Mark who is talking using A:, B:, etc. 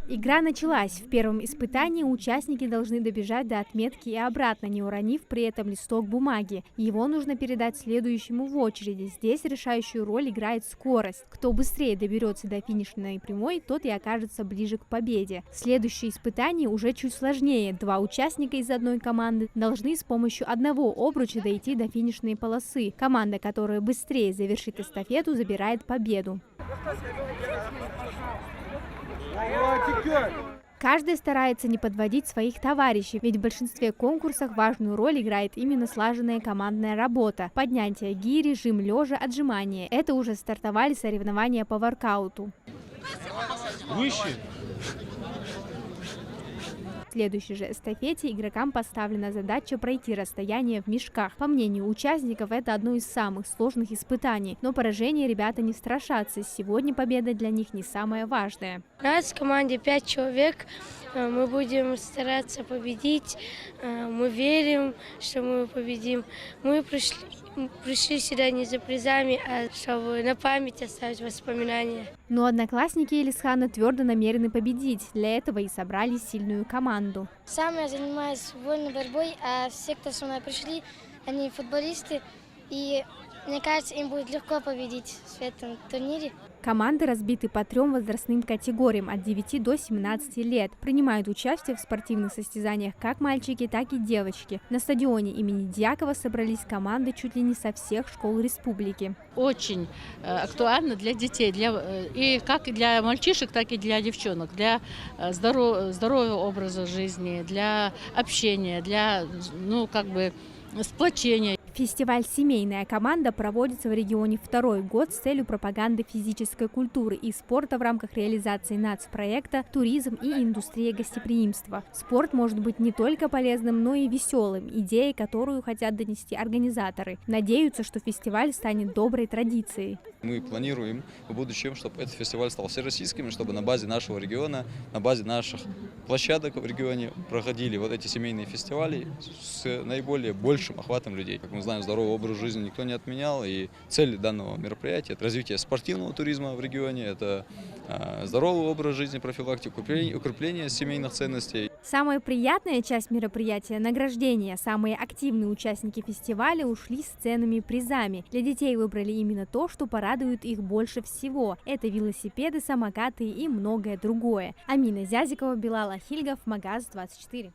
A: Игра началась. В первом испытании участники должны добежать до отметки и обратно, не уронив при этом листок бумаги. Его нужно передать следующему в очереди. Здесь решающую роль играет скорость. Кто быстрее доберется до финишной прямой, тот и окажется ближе к победе. Следующее испытание уже чуть сложнее. Два участника из одной команды должны с помощью одного обруча дойти до финишной полосы. Команда, которая быстрее завершит эстафету, забирает победу. Каждый старается не подводить своих товарищей, ведь в большинстве конкурсов важную роль играет именно слаженная командная работа. Поднятие гири, жим лежа, отжимание. Это уже стартовали соревнования по воркауту.
B: Выше.
A: В следующей же эстафете игрокам поставлена задача пройти расстояние в мешках. По мнению участников, это одно из самых сложных испытаний, но поражения ребята не страшатся. Сегодня победа для них не самое важное.
C: У нас в команде 5 человек, мы будем стараться победить, мы верим, что мы победим. Мы пришли сюда не за призами, а чтобы на память оставить воспоминания.
A: Но одноклассники Элисхана твердо намерены победить. Для этого и собрали сильную команду.
D: Сам я занимаюсь вольной борьбой, а все, кто со мной пришли, они футболисты. И мне кажется, им будет легко победить в этом турнире.
A: Команды разбиты по 3 возрастным категориям от 9 до 17 лет. Принимают участие в спортивных состязаниях как мальчики, так и девочки. На стадионе имени Дьякова собрались команды чуть ли не со всех школ республики.
E: Очень актуально для детей, и как для мальчишек, так и для девчонок, для здорового образа жизни, для общения, для сплочения.
A: Фестиваль «Семейная команда» проводится в регионе второй год с целью пропаганды физической культуры и спорта в рамках реализации нацпроекта «Туризм и индустрия гостеприимства». Спорт может быть не только полезным, но и веселым, идеей, которую хотят донести организаторы. Надеются, что фестиваль станет доброй традицией.
F: Мы планируем в будущем, чтобы этот фестиваль стал всероссийским, чтобы на базе нашего региона, на базе наших площадок в регионе проходили вот эти семейные фестивали с наиболее большим охватом людей. Как мы знаем, здоровый образ жизни никто не отменял, и цель данного мероприятия – это развитие спортивного туризма в регионе, это здоровый образ жизни, профилактика, укрепление семейных ценностей.
A: Самая приятная часть мероприятия – награждение. Самые активные участники фестиваля ушли с ценными призами. Для детей выбрали именно то, что порадует их больше всего. Это велосипеды, самокаты и многое другое. Амина Зязикова, Билал Ахильгов, Магаз 24.